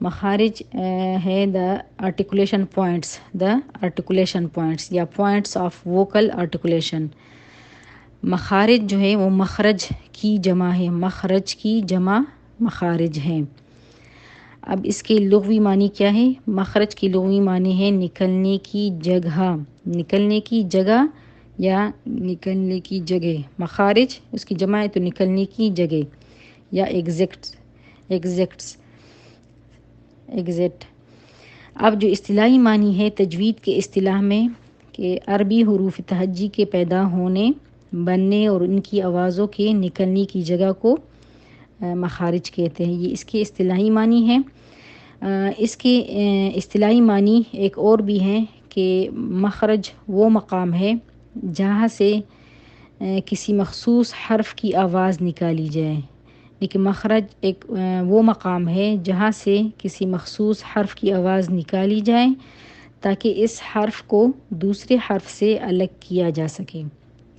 مخارج ہے دا articulation points یا points of vocal articulation. مخارج جو ہے وہ مخرج کی جمع ہے، مخرج کی جمع مخارج ہیں. اب اس کے لغوی معنی کیا ہے؟ مخرج کی لغوی معنی ہے نکلنے کی جگہ، نکلنے کی جگہ یا نکلنے کی جگہ. مخارج اس کی جمع ہے تو نکلنے کی جگہ یا ایگزیکٹ. اب جو اصطلاحی معنی ہے تجوید کے اصطلاح میں کہ عربی حروف تہجی کے پیدا ہونے، بننے اور ان کی آوازوں کے نکلنے کی جگہ کو مخارج کہتے ہیں. یہ اس کے اصطلاحی معنی ہے. اس کے اصطلاحی معنی ایک اور بھی ہے کہ مخرج وہ مقام ہے جہاں سے کسی مخصوص حرف کی آواز نکالی جائے. لیکن مخرج ایک وہ مقام ہے جہاں سے کسی مخصوص حرف کی آواز نکالی جائے تاکہ اس حرف کو دوسرے حرف سے الگ کیا جا سکے.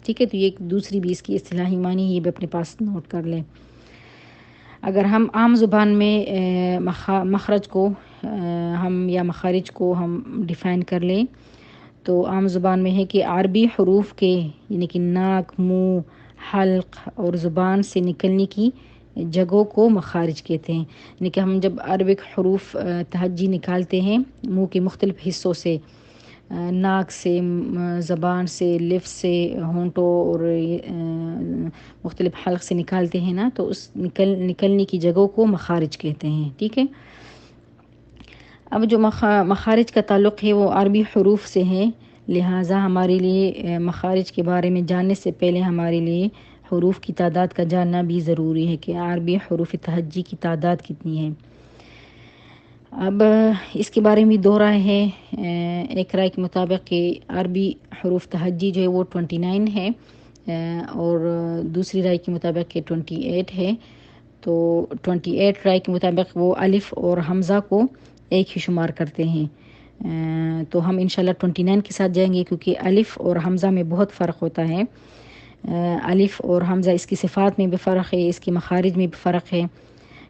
ٹھیک ہے، تو یہ ایک دوسری بھی اس کی اصطلاحی معنی، یہ بھی اپنے پاس نوٹ کر لیں. اگر ہم عام زبان میں مخرج کو ہم یا مخارج کو ہم ڈیفائن کر لیں تو عام زبان میں ہے کہ عربی حروف کے یعنی کہ ناک، منہ، حلق اور زبان سے نکلنے کی جگہوں کو مخارج کہتے ہیں. یعنی کہ ہم جب عربک حروف تہجی نکالتے ہیں منہ کے مختلف حصوں سے، ناک سے، زبان سے، لپ سے، ہونٹوں اور مختلف حلق سے نکالتے ہیں نا، تو اس نکلنے کی جگہوں کو مخارج کہتے ہیں. ٹھیک ہے. اب جو مخارج کا تعلق ہے وہ عربی حروف سے ہے، لہٰذا ہمارے لیے مخارج کے بارے میں جاننے سے پہلے ہمارے لیے حروف کی تعداد کا جاننا بھی ضروری ہے کہ عربی حروف تہجی کی تعداد کتنی ہے. اب اس کے بارے میں دو رائے ہے. ایک رائے کے مطابق کہ عربی حروف تہجی جو ہے وہ 29 ہے اور دوسری رائے کے مطابق کہ 28 ہے. تو 28 رائے کے مطابق وہ الف اور حمزہ کو ایک ہی شمار کرتے ہیں. تو ہم انشاءاللہ 29 کے ساتھ جائیں گے کیونکہ الف اور حمزہ میں بہت فرق ہوتا ہے. الف اور حمزہ اس کی صفات میں بھی فرق ہے، اس کی مخارج میں بھی فرق ہے.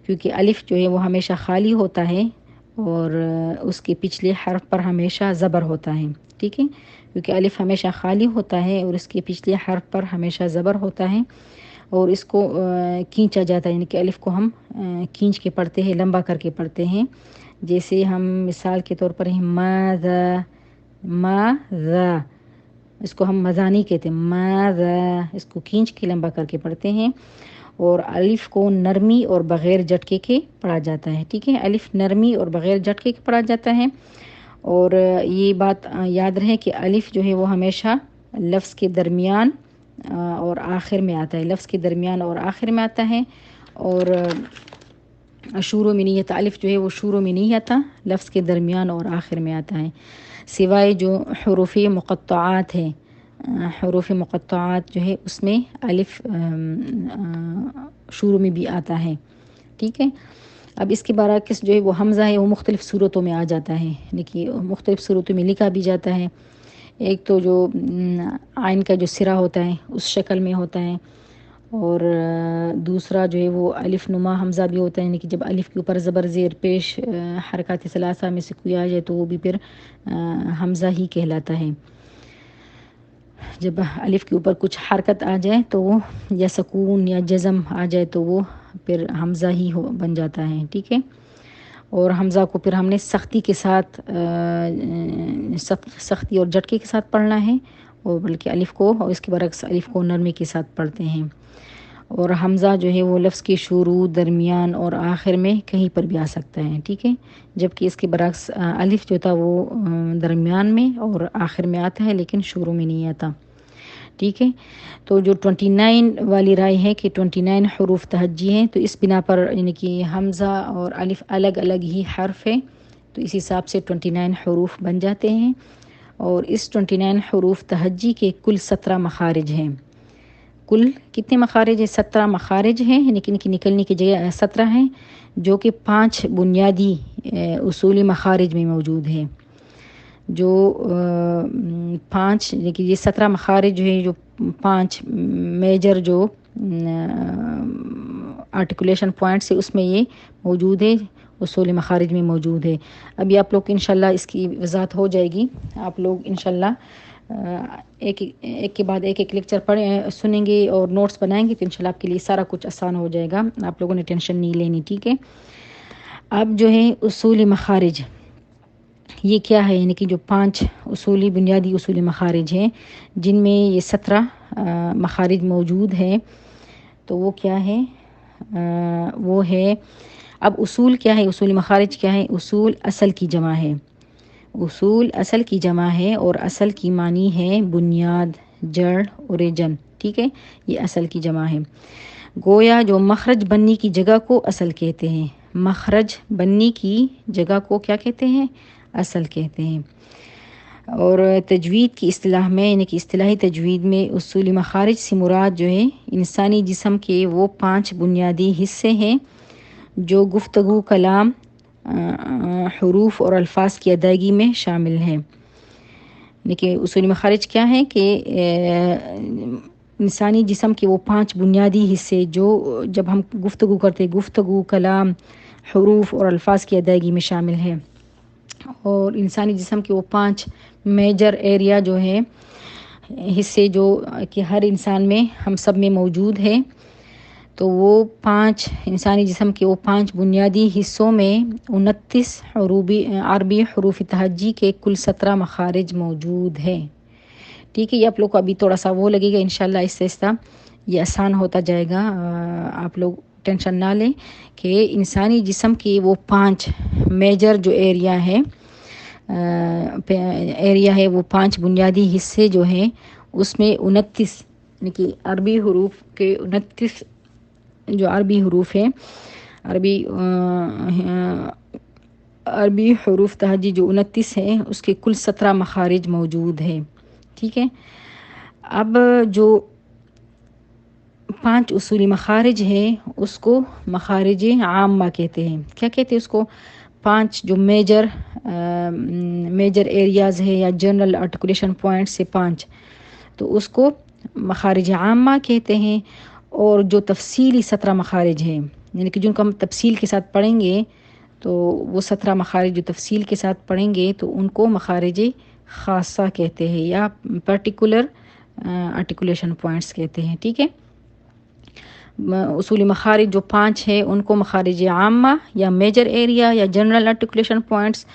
کیونکہ الف جو ہے وہ ہمیشہ خالی ہوتا ہے اور اس کے پچھلے حرف پر ہمیشہ زبر ہوتا ہے. ٹھیک ہے، کیونکہ الف ہمیشہ خالی ہوتا ہے اور اس کے پچھلے حرف پر ہمیشہ زبر ہوتا ہے اور اس کو کھینچا جاتا ہے. یعنی کہ الف کو ہم کھینچ کے پڑھتے ہیں، لمبا کر کے پڑھتے ہیں. جیسے ہم مثال کے طور پر ماذا، اس کو ہم مزانی کہتے ہیں. ماذا، اس کو کھینچ کے لمبا کر کے پڑھتے ہیں. اور الف کو نرمی اور بغیر جھٹکے کے پڑھا جاتا ہے. ٹھیک ہے، الف نرمی اور بغیر جھٹکے کے پڑھا جاتا ہے. اور یہ بات یاد رہے کہ الف جو ہے وہ ہمیشہ لفظ کے درمیان اور آخر میں آتا ہے، لفظ کے درمیان اور آخر میں آتا ہے. اور شروع میں نہیں آتا، الف جو ہے وہ شروع میں نہیں آتا، لفظ کے درمیان اور آخر میں آتا ہے. سوائے جو حروف مقطعات ہیں، حروف مقطعات جو ہے اس میں الف شروع میں بھی آتا ہے. ٹھیک ہے. اب اس کے برعکس جو ہے وہ حمزہ ہے، وہ مختلف صورتوں میں آ جاتا ہے، لیکن مختلف صورتوں میں لکھا بھی جاتا ہے. ایک تو جو عین کا جو سرا ہوتا ہے اس شکل میں ہوتا ہے، اور دوسرا جو ہے وہ الف نما حمزہ بھی ہوتا ہے. یعنی کہ جب الف کے اوپر زبر زیر پیش حرکات ثلاثہ میں سے کوئی آ جائے تو وہ بھی پھر حمزہ ہی کہلاتا ہے. جب الف کے اوپر کچھ حرکت آ جائے تو وہ یا سکون یا جزم آ جائے تو وہ پھر حمزہ ہی بن جاتا ہے. ٹھیک ہے. اور حمزہ کو پھر ہم نے سختی کے ساتھ، سختی اور جھٹکے کے ساتھ پڑھنا ہے، اور بلکہ الف کو اور اس کے برعکس الف کو نرمی کے ساتھ پڑھتے ہیں. اور حمزہ جو ہے وہ لفظ کے شروع، درمیان اور آخر میں کہیں پر بھی آ سکتا ہے. ٹھیک ہے. جبکہ اس کے برعکس الف جو تھا وہ درمیان میں اور آخر میں آتا ہے لیکن شروع میں نہیں آتا. ٹھیک ہے. تو جو 29 والی رائے ہے کہ 29 حروف تہجی ہیں، تو اس بنا پر یعنی کہ حمزہ اور الف الگ الگ ہی حرف ہے تو اس حساب سے 29 حروف بن جاتے ہیں. اور اس 29 حروف تہجی کے کل 17 مخارج ہیں. کل کتنے مخارج ہیں؟ 17 مخارج ہیں، یعنی کہ ان کی نکلنے کی جگہ 17 ہیں، جو کہ 5 بنیادی اصولی مخارج میں موجود ہیں. جو 5 یعنی کہ یہ 17 مخارج جو ہیں، جو 5 میجر جو آرٹیکولیشن پوائنٹس ہے اس میں یہ موجود ہے. اصول مخارج میں موجود ہے۔ ابھی آپ لوگ انشاءاللہ اس کی وضاحت ہو جائے گی، آپ لوگ انشاءاللہ ایک کے بعد ایک لیکچر سنیں گے اور نوٹس بنائیں گے تو انشاءاللہ آپ کے لیے سارا کچھ آسان ہو جائے گا، آپ لوگوں نے ٹینشن نہیں لینی، ٹھیک ہے۔ اب جو ہے اصول مخارج یہ کیا ہے، یعنی کہ جو 5 بنیادی اصول مخارج ہیں جن میں یہ 17 مخارج موجود ہیں، تو وہ کیا ہے؟ وہ ہے، اب اصول کیا ہے، اصول مخارج کیا ہے؟ اصول اصل کی جمع ہے، اصول اصل کی جمع ہے، اور اصل کی معنی ہے بنیاد، جڑ، اوریجن، ٹھیک ہے، یہ اصل کی جمع ہے۔ گویا جو مخرج بننے کی جگہ کو اصل کہتے ہیں، مخرج بننے کی جگہ کو کیا کہتے ہیں؟ اصل کہتے ہیں۔ اور تجوید کی اصطلاح میں، یعنی کہ اصطلاحی تجوید میں اصول مخارج سے مراد جو ہے انسانی جسم کے وہ 5 بنیادی حصے ہیں جو گفتگو، کلام، حروف اور الفاظ کی ادائیگی میں شامل ہیں۔ لیکن اصول مخارج کیا ہے کہ انسانی جسم کے وہ 5 بنیادی حصے جو جب ہم گفتگو کرتے، گفتگو، کلام، حروف اور الفاظ کی ادائیگی میں شامل ہیں، اور انسانی جسم کے وہ 5 میجر ایریا جو ہے، حصے جو کہ ہر انسان میں، ہم سب میں موجود ہے، تو وہ 5 انسانی جسم کے وہ 5 بنیادی حصوں میں 29 عربی حروف تہجی کے کل 17 مخارج موجود ہیں، ٹھیک ہے۔ یہ آپ لوگ کو ابھی تھوڑا سا وہ لگے گا، انشاءاللہ اس سے یہ آسان ہوتا جائے گا، آپ لوگ ٹینشن نہ لیں کہ انسانی جسم کی وہ 5 میجر جو ایریا ہے وہ 5 بنیادی حصے جو ہیں اس میں 29، یعنی کہ عربی حروف کے 29 جو عربی حروف ہیں، عربی حروف تہجی جو 29 ہیں، اس کے کل 17 مخارج موجود ہیں، ٹھیک ہے۔ اب جو 5 اصولی مخارج ہیں اس کو مخارج عامہ کہتے ہیں۔ کیا کہتے ہیں اس کو؟ 5 جو میجر ایریاز ہے یا جنرل آرٹیکولیشن پوائنٹس سے 5، تو اس کو مخارج عامہ کہتے ہیں۔ اور جو تفصیلی 17 مخارج ہیں، یعنی کہ جن کو ہم تفصیل کے ساتھ پڑھیں گے، تو وہ 17 مخارج جو تفصیل کے ساتھ پڑھیں گے تو ان کو مخارج خاصہ کہتے ہیں یا پرٹیکولر آرٹیکولیشن پوائنٹس کہتے ہیں، ٹھیک ہے۔ اصولی مخارج جو 5 ہیں ان کو مخارج عامہ یا میجر ایریا یا جنرل آرٹیکولیشن پوائنٹس،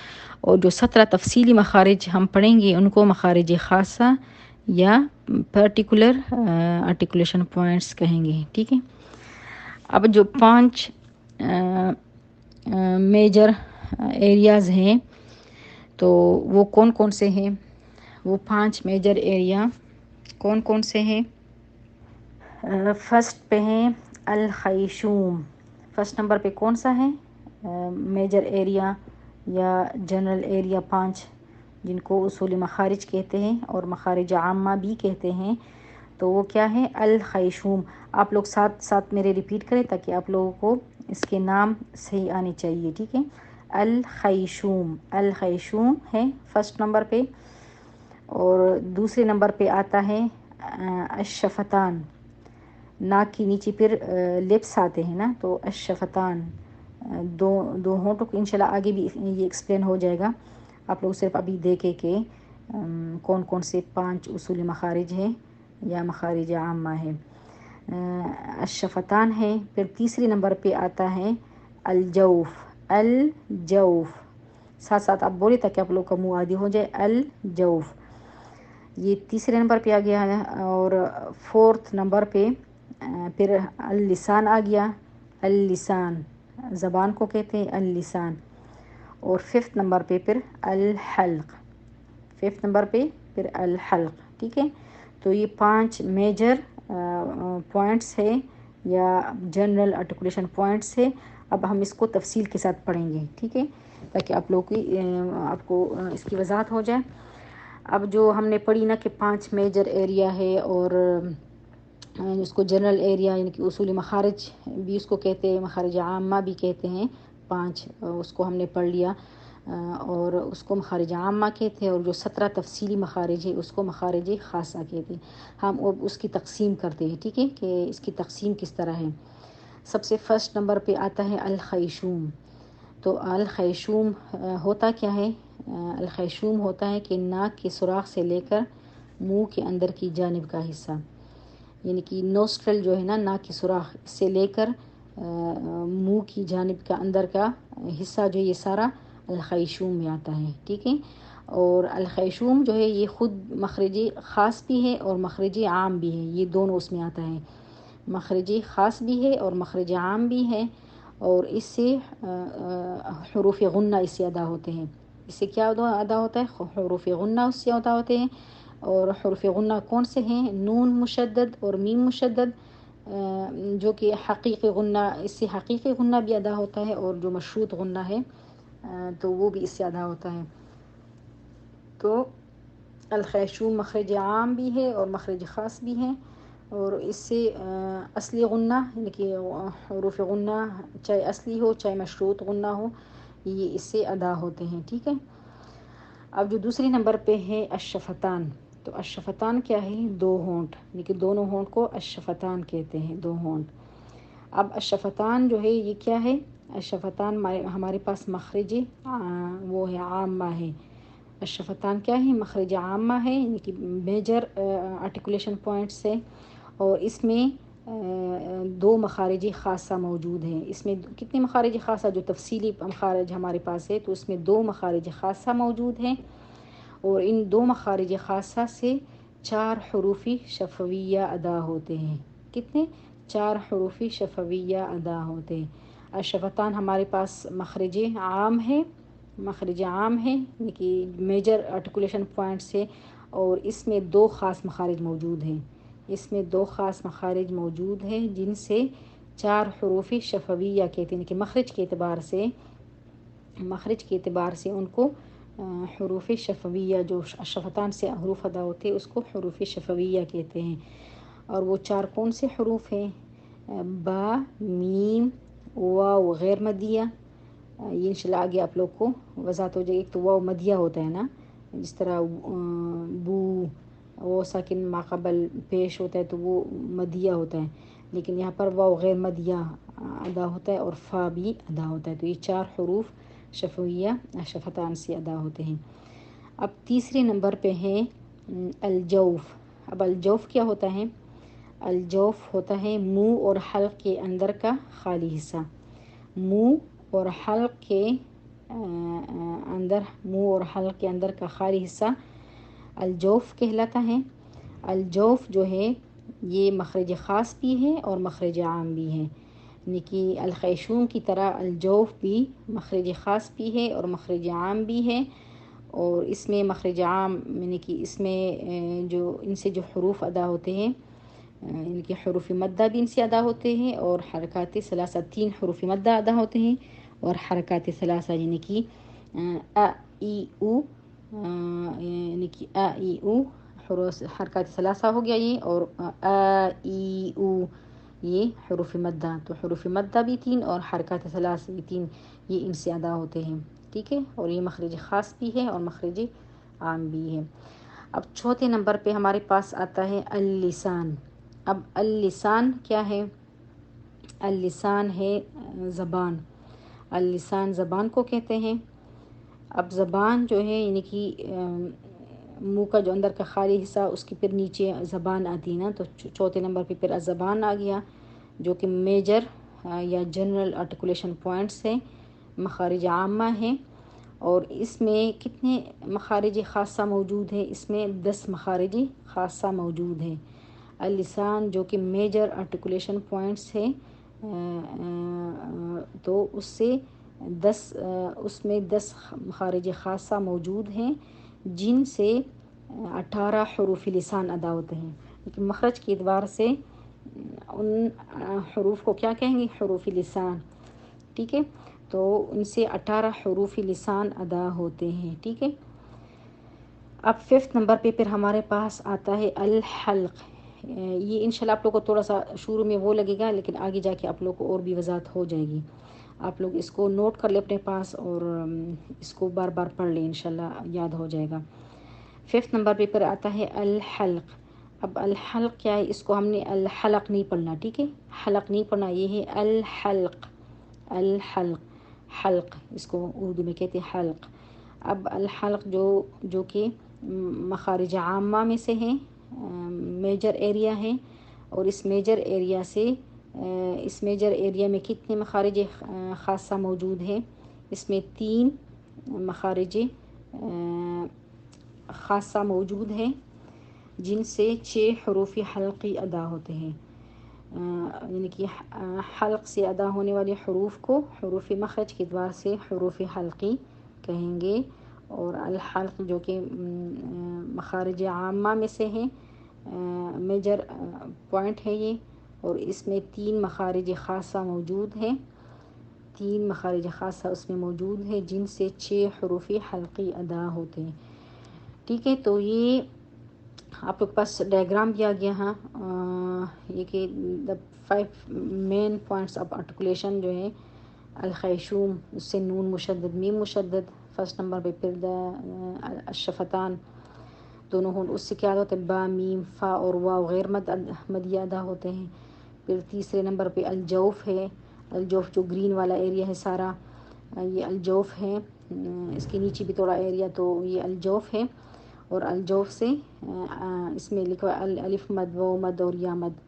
اور جو 17 تفصیلی مخارج ہم پڑھیں گے ان کو مخارج خاصہ یا پرٹیکولر آرٹیکولیشن پوائنٹس کہیں گے، ٹھیک ہے۔ اب جو 5 میجر ایریاز ہیں تو وہ کون کون سے ہیں؟ وہ 5 میجر ایریا کون کون سے ہیں؟ فرسٹ پہ ہیں الخیشوم، فرسٹ نمبر پہ کون سا ہے؟ میجر ایریا یا جنرل ایریا 5 جن کو اصول مخارج کہتے ہیں اور مخارج عامہ بھی کہتے ہیں، تو وہ کیا ہے؟ الخیشوم۔ آپ لوگ ساتھ ساتھ میرے ریپیٹ کریں تاکہ آپ لوگوں کو اس کے نام صحیح آنے چاہیے، ٹھیک ہے۔ الخیشوم، الخیشوم ہے فرسٹ نمبر پہ، اور دوسرے نمبر پہ آتا ہے الشفتان، ناک کی نیچے پھر لپس آتے ہیں نا، تو الشفتان، دو ہونٹوں کو انشاءاللہ آگے بھی یہ ایکسپلین ہو جائے گا، آپ لوگ صرف ابھی دیکھیں کہ کون کون سے 5 اصول مخارج ہیں یا مخارج عامہ ہیں۔ الشفتان ہے، پھر تیسرے نمبر پہ آتا ہے الجوف، الجوف، ساتھ ساتھ آپ بولے تاکہ آپ لوگ کا منہ عادی ہو جائے، الجوف، یہ تیسرے نمبر پہ آ گیا ہے۔ اور 4 نمبر پہ پھر اللسان آ گیا، اللسان، زبان کو کہتے ہیں اللسان، اور 5 نمبر پہ پھر الحلق، 5 نمبر پہ پھر الحلق، ٹھیک ہے۔ تو یہ 5 میجر پوائنٹس ہے یا جنرل آرٹیکولیشن پوائنٹس ہے۔ اب ہم اس کو تفصیل کے ساتھ پڑھیں گے، ٹھیک ہے، تاکہ آپ لوگ آپ کو اس کی وضاحت ہو جائے۔ اب جو ہم نے پڑھی نا کہ 5 میجر ایریا ہے، اور اس کو جنرل ایریا یعنی کہ اصول مخارج بھی اس کو کہتے ہیں، مخارج عامہ بھی کہتے ہیں، 5 اس کو ہم نے پڑھ لیا، اور اس کو مخارج عامہ کہتے ہیں، اور جو 17 تفصیلی مخارج ہے اس کو مخارج خاصہ کہتے ہیں۔ ہم اب اس کی تقسیم کرتے ہیں، ٹھیک ہے، کہ اس کی تقسیم کس طرح ہے۔ سب سے فرسٹ نمبر پہ آتا ہے الخیشوم، تو الخیشوم ہوتا کیا ہے؟ الخیشوم ہوتا ہے کہ ناک کے سوراخ سے لے کر منہ کے اندر کی جانب کا حصہ، یعنی کہ نوسٹرل جو ہے نا، ناک کی سوراخ سے لے کر منہ کی جانب کا اندر کا حصہ جو یہ سارا الخیشوم میں آتا ہے، ٹھیک ہے۔ اور الخیشوم جو ہے یہ خود مخرجی خاص بھی ہے اور مخرجی عام بھی ہے، یہ دونوں اس میں آتا ہے، مخرجی خاص بھی ہے اور مخرج عام بھی ہے، اور اس سے حروف غنہ اس سے ادا ہوتے ہیں۔ اس سے کیا ادا ہوتا ہے؟ حروف غنہ اس سے ادا ہوتے ہیں، اور حروف غنہ کون سے ہیں؟ نون مشدد اور میم مشدد، جو کہ حقیقی غنہ، اس سے حقیقی غنہ بھی ادا ہوتا ہے، اور جو مشروط غنہ ہے تو وہ بھی اس سے ادا ہوتا ہے۔ تو الخیشوم مخرج عام بھی ہے اور مخرج خاص بھی ہے، اور اس سے اصلی غنہ، یعنی کہ حروف غنہ چاہے اصلی ہو چاہے مشروط غنہ ہو، یہ اس سے ادا ہوتے ہیں، ٹھیک ہے۔ اب جو دوسری نمبر پہ ہے الشفتان، تو الشفتان کیا ہے؟ دو ہونٹ، یعنی کہ دونوں ہونٹ کو الشفتان کہتے ہیں، دو ہونٹ۔ اب الشفتان جو ہے یہ کیا ہے؟ الشفتان ہمارے پاس مخرج وہ ہے عامہ ہے۔ الشفتان کیا ہے؟ مخرج عامہ ہے، یعنی کہ میجر آرٹیکولیشن پوائنٹس ہے، اور اس میں دو مخارج خاصہ موجود ہیں۔ اس میں کتنے مخارج خاصہ؟ جو تفصیلی مخارج ہمارے پاس ہے تو اس میں دو مخارج خاصہ موجود ہیں، اور ان دو مخارج خاصہ سے 4 حروف شفویہ ادا ہوتے ہیں۔ کتنے؟ 4 حروف شفویہ ادا ہوتے ہیں۔ الشفتان ہمارے پاس مخرج عام ہے، مخرج عام ہے، یعنی کہ میجر آرٹیکولیشن پوائنٹس ہے، اور اس میں 2 خاص مخارج موجود ہیں، اس میں 2 خاص مخارج موجود ہیں جن سے 4 حروف شفویہ کہتے ہیں، کہ مخرج کے اعتبار سے ان کو حروف شفویہ، جو الشفتان سے حروف ادا ہوتے ہیں اس کو حروف شفویہ کہتے ہیں۔ اور وہ 4 کون سے حروف ہیں؟ با، میم، واو غیر مدیہ، یہ انشاءاللہ آگے آپ لوگ کو وضاحت ہو جائے گی۔ ایک تو واو مدیہ ہوتا ہے نا، جس طرح بو، وہ ساکن ما قبل پیش ہوتا ہے تو وہ مدیہ ہوتا ہے، لیکن یہاں پر واو غیر مدیہ ادا ہوتا ہے اور فا بھی ادا ہوتا ہے، تو یہ 4 حروف شفویہ شفتان سے ادا ہوتے ہیں۔ اب تیسرے نمبر پہ ہے الجوف۔ اب الجوف کیا ہوتا ہے؟ الجوف ہوتا ہے منہ اور حلق کے اندر کا خالی حصہ، منہ اور حلق کے اندر کا خالی حصہ الجوف کہلاتا ہے۔ الجوف جو ہے یہ مخرج خاص بھی ہے اور مخرج عام بھی ہے، یعنی کہ الخیشوم کی طرح الجوف بھی مخرج خاص بھی ہے اور مخرج عام بھی ہے، اور اس میں مخرج عام یعنی کہ اس میں جو ان سے جو حروف ادا ہوتے ہیں، یعنی کہ حروف مدہ بھی ان سے ادا ہوتے ہیں، اور حرکات ثلاثہ 3 حروف مدہ ادا ہوتے ہیں، اور حرکات ثلاثہ یعنی کہ ا ای او، یعنی کہ ا ای او حرکات ثلاثہ ہو گیا یہ، اور ا ای او یہ حروف مدہ، تو حروف مدہ بھی 3 اور حرکات ثلاثہ بھی 3، یہ ان سے ادا ہوتے ہیں، ٹھیک ہے، اور یہ مخرج خاص بھی ہے اور مخرج عام بھی ہے۔ اب چوتھے نمبر پہ ہمارے پاس آتا ہے اللسان۔ اب اللسان کیا ہے؟ اللسان ہے زبان، اللسان زبان کو کہتے ہیں۔ اب زبان جو ہے یعنی کہ منہ کا جو اندر کا خالی حصہ، اس کی پھر نیچے زبان آتی ہے نا، تو چوتھے نمبر پہ پھر زبان آ گیا، جو کہ میجر یا جنرل آرٹیکولیشن پوائنٹس ہیں، مخارج عامہ ہیں، اور اس میں کتنے مخارج خاصہ موجود ہیں؟ اس میں 10 مخارج خاصہ موجود ہیں۔ اللسان جو کہ میجر آرٹیکولیشن پوائنٹس ہے، تو اس میں 10 مخارج خاصہ موجود ہیں جن سے 18 حروف لسان ادا ہوتے ہیں، لیکن مخرج کے اعتبار سے ان حروف کو کیا کہیں گے؟ حروف لسان، ٹھیک ہے، تو ان سے 18 حروف لسان ادا ہوتے ہیں، ٹھیک ہے۔ اب 5 نمبر پہ پھر ہمارے پاس آتا ہے الحلق۔ یہ انشاءاللہ آپ لوگ کو تھوڑا سا شروع میں وہ لگے گا، لیکن آگے جا کے آپ لوگ کو اور بھی وضاحت ہو جائے گی۔ آپ لوگ اس کو نوٹ کر لیں اپنے پاس اور اس کو بار بار پڑھ لیں، انشاءاللہ یاد ہو جائے گا۔ 5 نمبر پہ پھر آتا ہے الحلق۔ اب الحلق کیا ہے؟ اس کو ہم نے الحلق نہیں پڑھنا، ٹھیک ہے، حلق نہیں پڑھنا، یہ ہے الحلق، الحلق، حلق، اس کو اردو میں کہتے ہیں حلق۔ اب الحلق جو کہ مخارج عامہ میں سے ہیں، میجر ایریا ہیں، اور اس میجر ایریا میں کتنے مخارج خاصہ موجود ہیں؟ اس میں 3 مخارج خاصہ موجود ہیں جن سے 6 حروف حلقی ادا ہوتے ہیں، یعنی کہ حلق سے ادا ہونے والے حروف کو حروف مخرج کے اعتبار سے حروف حلقی کہیں گے۔ اور الحلق جو کہ مخارج عامہ میں سے ہیں، میجر پوائنٹ ہے یہ، اور اس میں 3 مخارج خاصہ موجود ہیں، 3 مخارج خاصہ اس میں موجود ہیں جن سے 6 حروف حلقی ادا ہوتے ہیں۔ ٹھیک ہے، تو یہ آپ لوگ کے پاس ڈائیگرام دیا گیا ہے، یہ کہ دا 5 مین پوائنٹس آف آرٹیکولیشن جو ہے الخیشوم، اس سے نون مشدد میم مشدد فرسٹ نمبر پہ، پھر دا الشفتان دونوں ہوں، اس سے کیا ہوتا ہے با میم فا اور واو غیر مدیہ ادا ہوتے ہیں۔ پھر تیسرے نمبر پہ الجوف ہے، الجوف جو گرین والا ایریا ہے سارا، یہ الجوف ہے، اس کے نیچے بھی تھوڑا ایریا، تو یہ الجوف ہے، اور الجوف سے اس میں لکھا الف مد و مد اور یا مد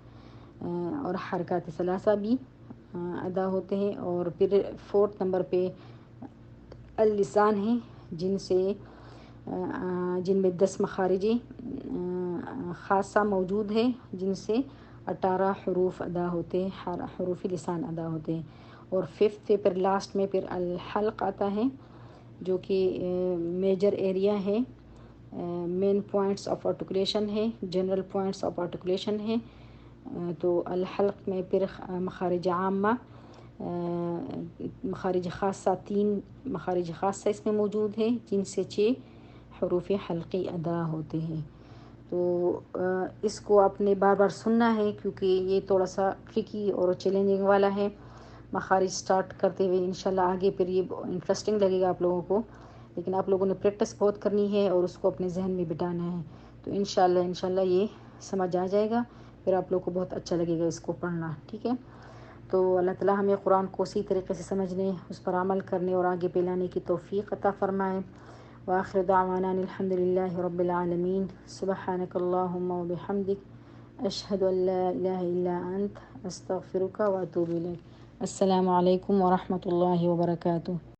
اور حرکات ثلاثہ بھی ادا ہوتے ہیں۔ اور پھر 4 نمبر پہ اللسان ہیں جن میں 10 مخارج خاصہ موجود ہیں جن سے 18 حروف ادا ہوتے ہیں، حروف لسان ادا ہوتے ہیں۔ اور 5 پہ پھر لاسٹ میں پھر الحلق آتا ہے جو کہ میجر ایریا ہے، مین پوائنٹس آف آرٹیکولیشن ہے، جنرل پوائنٹس آف آرٹیکولیشن ہے۔ تو الحلق میں پھر مخارج عامہ، مخارج خاصہ 3 مخارج خاصہ اس میں موجود ہیں جن سے 6 حروف حلقی ادا ہوتے ہیں۔ تو اس کو آپ نے بار بار سننا ہے کیونکہ یہ تھوڑا سا ٹرکی اور چیلنجنگ والا ہے۔ مخارج سٹارٹ کرتے ہوئے انشاءاللہ آگے پھر یہ انٹرسٹنگ لگے گا آپ لوگوں کو، لیکن آپ لوگوں نے پریکٹس بہت کرنی ہے اور اس کو اپنے ذہن میں بٹھانا ہے، تو انشاءاللہ یہ سمجھ آ جائے گا، پھر آپ لوگوں کو بہت اچھا لگے گا اس کو پڑھنا۔ ٹھیک ہے، تو اللہ تعالیٰ ہمیں قرآن کو اسی طریقے سے سمجھنے، اس پر عمل کرنے اور آگے پھیلانے کی توفیق عطا فرمائے۔ وآخر دعوانا الحمد للہ رب العالمین، سبحانک اللہم و بحمدک، اشہد ان لا الہ الا انت، استغفرک و اتوب الیک۔ السلام علیکم ورحمۃ اللہ وبرکاتہ۔